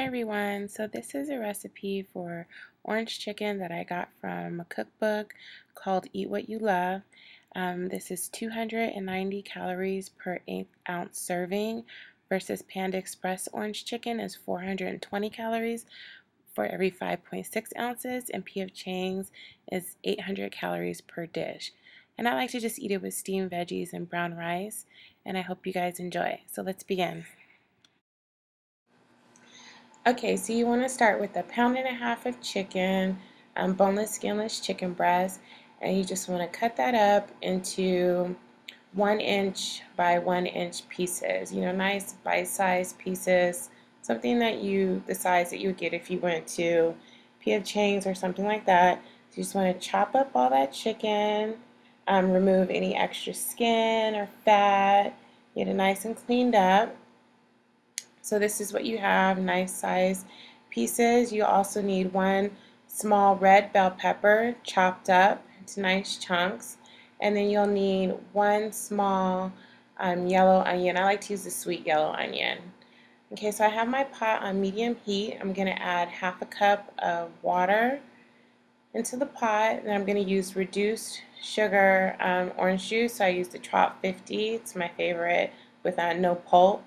Hi everyone, so this is a recipe for orange chicken that I got from a cookbook called Eat What You Love. This is 290 calories per 8-ounce serving versus Panda Express orange chicken is 420 calories for every 5.6 ounces, and P.F. Chang's is 800 calories per dish. And I like to just eat it with steamed veggies and brown rice, and I hope you guys enjoy. So let's begin. Okay, so you want to start with 1.5 pounds of chicken, boneless, skinless chicken breast, and you just want to cut that up into 1-inch by 1-inch pieces. You know, nice bite-sized pieces, something that the size that you would get if you went to P.F. Chang's or something like that. So you just want to chop up all that chicken, remove any extra skin or fat, get it nice and cleaned up. So this is what you have, nice size pieces. You also need 1 small red bell pepper chopped up into nice chunks. And then you'll need 1 small yellow onion. I like to use the sweet yellow onion. Okay, so I have my pot on medium heat. I'm going to add 1/2 cup of water into the pot. And I'm going to use reduced sugar orange juice. So I use the Trop 50. It's my favorite with no pulp.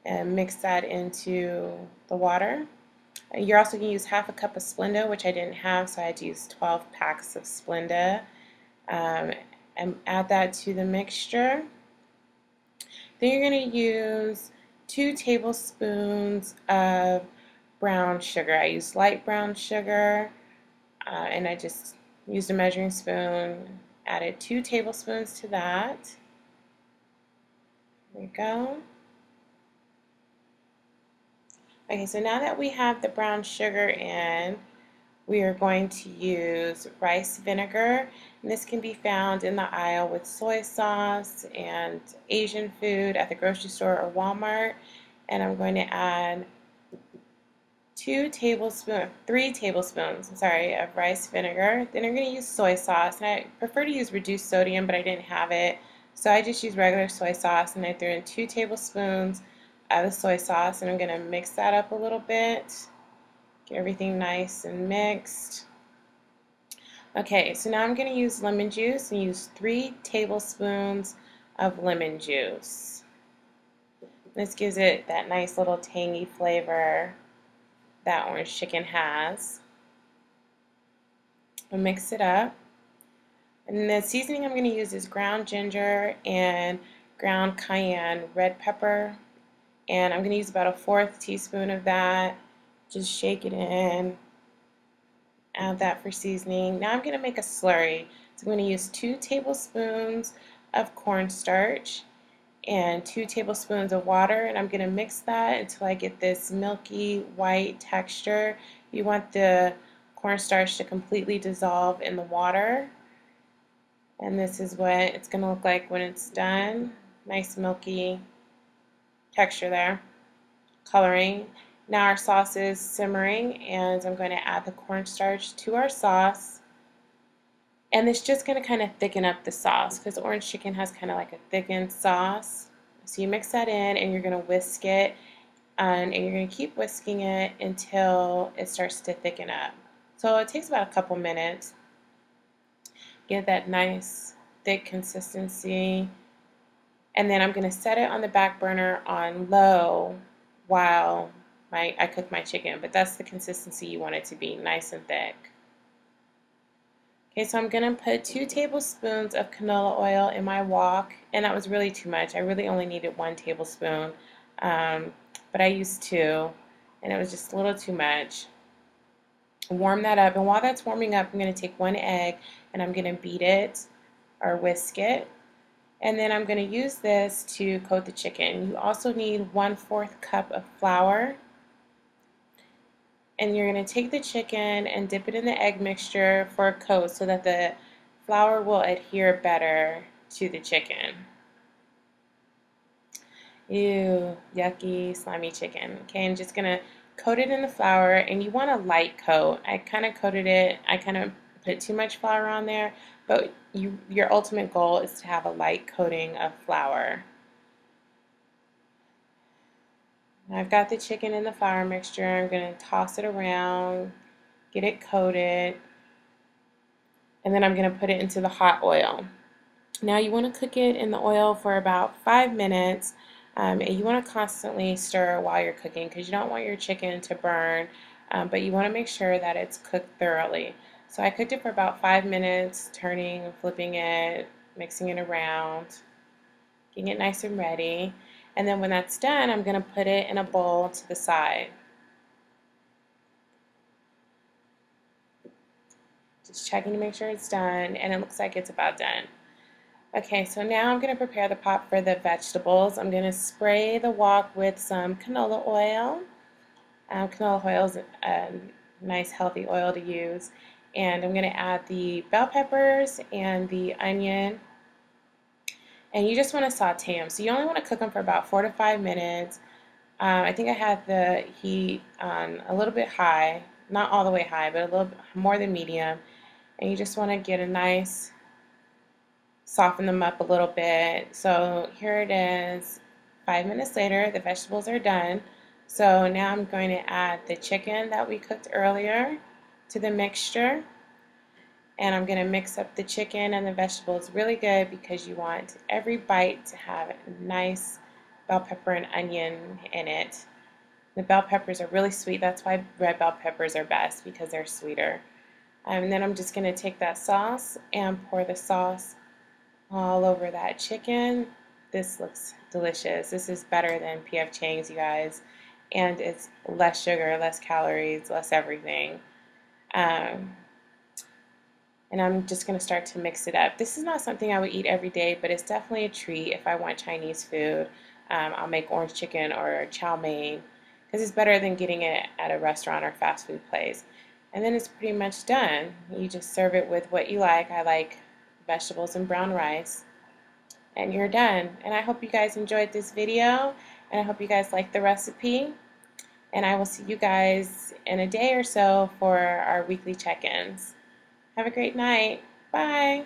And mix that into the water. You're also going to use 1/2 cup of Splenda, which I didn't have, so I had to use 12 packs of Splenda. And add that to the mixture. Then you're going to use 2 tablespoons of brown sugar. I use light brown sugar, and I just used a measuring spoon. Added 2 tablespoons to that. There you go. Okay, so now that we have the brown sugar in, we are going to use rice vinegar. And this can be found in the aisle with soy sauce and Asian food at the grocery store or Walmart. And I'm going to add 3 tablespoons, of rice vinegar. Then I'm going to use soy sauce. And I prefer to use reduced sodium, but I didn't have it. So I just used regular soy sauce, and I threw in 2 tablespoons of the soy sauce, and I'm going to mix that up a little bit. Get everything nice and mixed. Okay, so now I'm going to use lemon juice and use 3 tablespoons of lemon juice. This gives it that nice little tangy flavor that orange chicken has. I'll mix it up. And the seasoning I'm going to use is ground ginger and ground cayenne red pepper. And I'm going to use about 1/4 teaspoon of that. Just shake it in. Add that for seasoning. Now I'm going to make a slurry. So I'm going to use 2 tablespoons of cornstarch and 2 tablespoons of water. And I'm going to mix that until I get this milky white texture. You want the cornstarch to completely dissolve in the water. And this is what it's going to look like when it's done. Nice milky texture there, coloring. Now our sauce is simmering, and I'm going to add the cornstarch to our sauce. And it's just going to kind of thicken up the sauce because orange chicken has kind of like a thickened sauce. So you mix that in, and you're going to whisk it, and you're going to keep whisking it until it starts to thicken up. So it takes about a couple minutes. Get that nice thick consistency. And then I'm going to set it on the back burner on low while I cook my chicken. But that's the consistency you want it to be, nice and thick. Okay, so I'm going to put 2 tablespoons of canola oil in my wok. And that was really too much. I really only needed 1 tablespoon. But I used 2. And it was just a little too much. Warm that up. And while that's warming up, I'm going to take 1 egg and I'm going to beat it or whisk it. And then I'm going to use this to coat the chicken. You also need 1/4 cup of flour. And you're going to take the chicken and dip it in the egg mixture for a coat so that the flour will adhere better to the chicken. Ew, yucky, slimy chicken. Okay, I'm just going to coat it in the flour, and you want a light coat. I kind of coated it, I kind of put too much flour on there, but your ultimate goal is to have a light coating of flour. I've got the chicken in the flour mixture. I'm going to toss it around, get it coated, and then I'm going to put it into the hot oil. Now you want to cook it in the oil for about 5 minutes, and you want to constantly stir while you're cooking because you don't want your chicken to burn, but you want to make sure that it's cooked thoroughly. So I cooked it for about 5 minutes, turning and flipping it, mixing it around, getting it nice and ready. And then when that's done, I'm going to put it in a bowl to the side. Just checking to make sure it's done, and it looks like it's about done. Okay, so now I'm going to prepare the pot for the vegetables. I'm going to spray the wok with some canola oil. Canola oil is a nice healthy oil to use. And I'm going to add the bell peppers and the onion. And you just want to saute them. So you only want to cook them for about 4 to 5 minutes. I think I had the heat on a little bit high, not all the way high, but a little bit more than medium. And you just want to get a nice, soften them up a little bit. So here it is, 5 minutes later, the vegetables are done. So now I'm going to add the chicken that we cooked earlier to the mixture. And I'm going to mix up the chicken and the vegetables really good because you want every bite to have nice bell pepper and onion in it. The bell peppers are really sweet. That's why red bell peppers are best, because they're sweeter. And then I'm just going to take that sauce and pour the sauce all over that chicken. This looks delicious. This is better than P.F. Chang's, you guys. And it's less sugar, less calories, less everything. And I'm just going to start to mix it up. This is not something I would eat every day, but it's definitely a treat if I want Chinese food. I'll make orange chicken or chow mein because it's better than getting it at a restaurant or fast food place. And then it's pretty much done. You just serve it with what you like. I like vegetables and brown rice. And you're done. And I hope you guys enjoyed this video, and I hope you guys like the recipe. And I will see you guys in a day or so for our weekly check-ins. Have a great night. Bye.